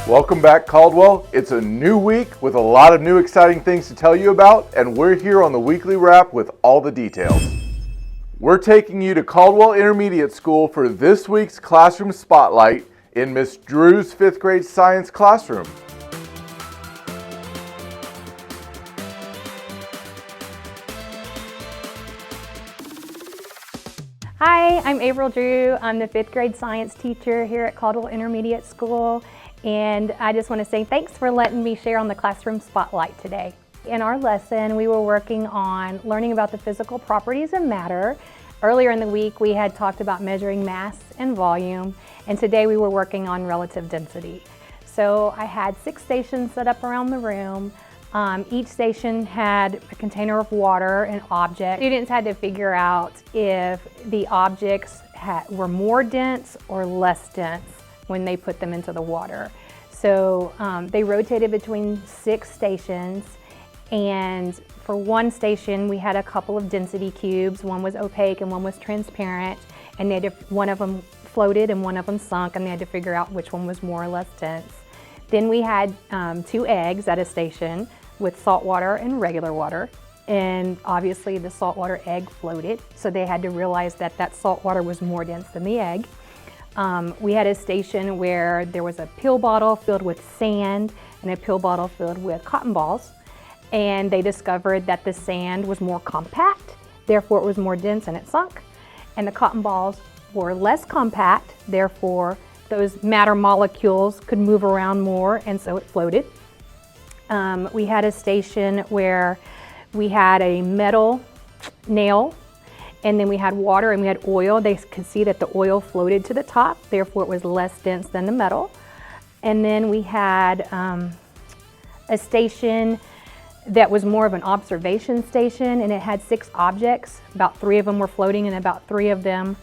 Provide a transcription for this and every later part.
Welcome back, Caldwell. It's a new week with a lot of new exciting things to tell you about, and we're here on the Weekly Wrap with all the details. We're taking you to Caldwell Intermediate School for this week's Classroom Spotlight in Miss Drew's 5th grade science classroom. Hi, I'm April Drew. I'm the 5th grade science teacher here at Caldwell Intermediate School, and I just want to say thanks for letting me share on the Classroom Spotlight today. In our lesson, we were working on learning about the physical properties of matter. Earlier in the week, we had talked about measuring mass and volume, and today we were working on relative density. So I had 6 stations set up around the room. Each station had a container of water and object. Students had to figure out if the objects were more dense or less dense when they put them into the water. So they rotated between 6 stations, and for one station we had a couple of density cubes. One was opaque and one was transparent, and one of them floated and one of them sunk, and they had to figure out which one was more or less dense. Then we had 2 eggs at a station with salt water and regular water, and obviously the saltwater egg floated, so they had to realize that that salt water was more dense than the egg. We had a station where there was a pill bottle filled with sand and a pill bottle filled with cotton balls, and they discovered that the sand was more compact, therefore it was more dense and it sunk, and the cotton balls were less compact, therefore those matter molecules could move around more, and so it floated. We had a station where we had a metal nail, and then we had water and we had oil. They could see that the oil floated to the top, therefore it was less dense than the metal. And then we had a station that was more of an observation station, and it had 6 objects. About 3 of them were floating and about 3 of them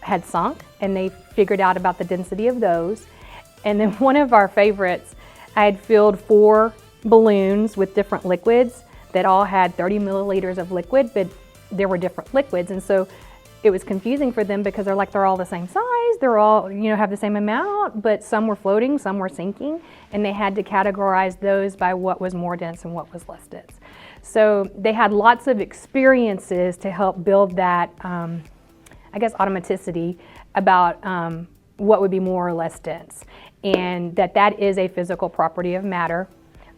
had sunk, and they figured out about the density of those. And then one of our favorites, I had filled 4 balloons with different liquids that all had 30 milliliters of liquid, but there were different liquids, and so it was confusing for them because they're all the same size, they're all have the same amount, but some were floating, some were sinking, and they had to categorize those by what was more dense and what was less dense. So they had lots of experiences to help build that automaticity about what would be more or less dense, and that is a physical property of matter,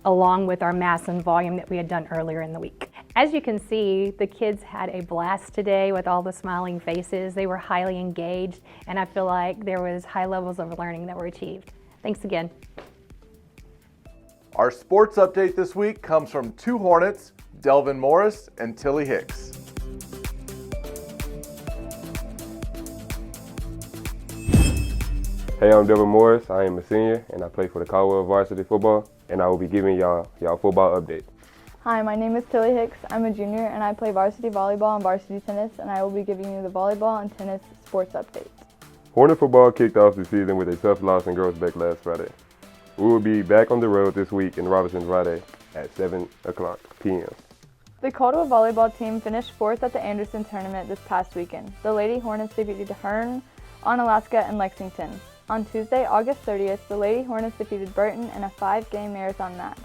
along with our mass and volume that we had done earlier in the week. As you can see, the kids had a blast today with all the smiling faces. They were highly engaged, and I feel like there was high levels of learning that were achieved. Thanks again. Our sports update this week comes from 2 Hornets, Delvin Morris and Tilly Hicks. Hey, I'm Delvin Morris. I am a senior, and I play for the Caldwell varsity football, and I will be giving y'all football update. Hi, my name is Tilly Hicks. I'm a junior, and I play varsity volleyball and varsity tennis, and I will be giving you the volleyball and tennis sports updates. Hornet football kicked off the season with a tough loss in Groesbeck last Friday. We will be back on the road this week in Robinson Friday at 7 o'clock p.m. The Caldwell volleyball team finished 4th at the Anderson tournament this past weekend. The Lady Hornets defeated Hearn, Onalaska, and Lexington. On Tuesday, August 30th, the Lady Hornets defeated Burton in a 5-game marathon match.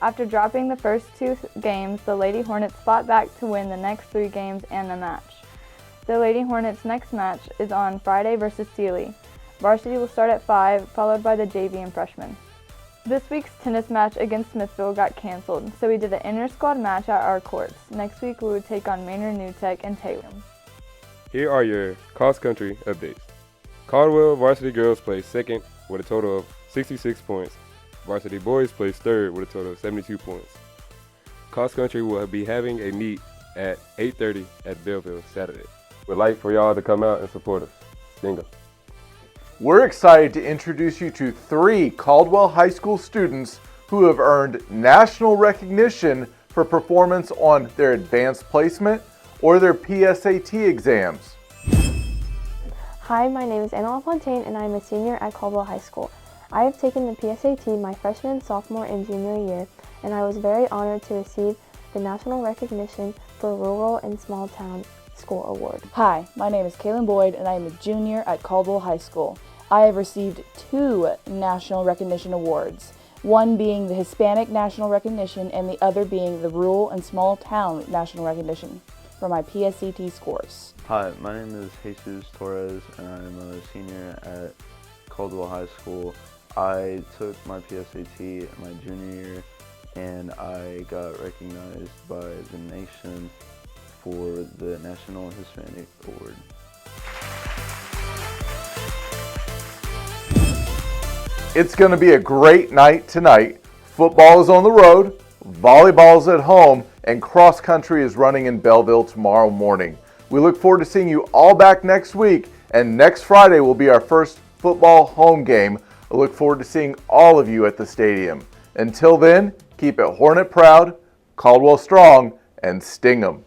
After dropping the first 2 games, the Lady Hornets fought back to win the next 3 games and the match. The Lady Hornets' next match is on Friday versus Sealy. Varsity will start at 5, followed by the JV and freshmen. This week's tennis match against Smithville got canceled, so we did an inter-squad match at our courts. Next week, we would take on Manor New Tech and Taylor. Here are your cross-country updates. Caldwell varsity girls placed 2nd with a total of 66 points. Varsity boys placed 3rd with a total of 72 points. Cross country will be having a meet at 8:30 at Belleville Saturday. We'd like for y'all to come out and support us. Bingo. We're excited to introduce you to 3 Caldwell High School students who have earned national recognition for performance on their advanced placement or their PSAT exams. Hi, my name is Anna LaFontaine, and I am a senior at Caldwell High School. I have taken the PSAT my freshman, sophomore, and junior year, and I was very honored to receive the National Recognition for Rural and Small Town School Award. Hi, my name is Kaylin Boyd, and I am a junior at Caldwell High School. I have received 2 national recognition awards, one being the Hispanic National Recognition and the other being the Rural and Small Town National Recognition for my PSAT scores. Hi, my name is Jesus Torres and I'm a senior at Caldwell High School. I took my PSAT my junior year and I got recognized by the nation for the National Hispanic Award. It's going to be a great night tonight. Football is on the road, volleyball is at home, and cross country is running in Belleville tomorrow morning. We look forward to seeing you all back next week, and next Friday will be our first football home game. I look forward to seeing all of you at the stadium. Until then, keep it Hornet proud, Caldwell strong, and sting 'em.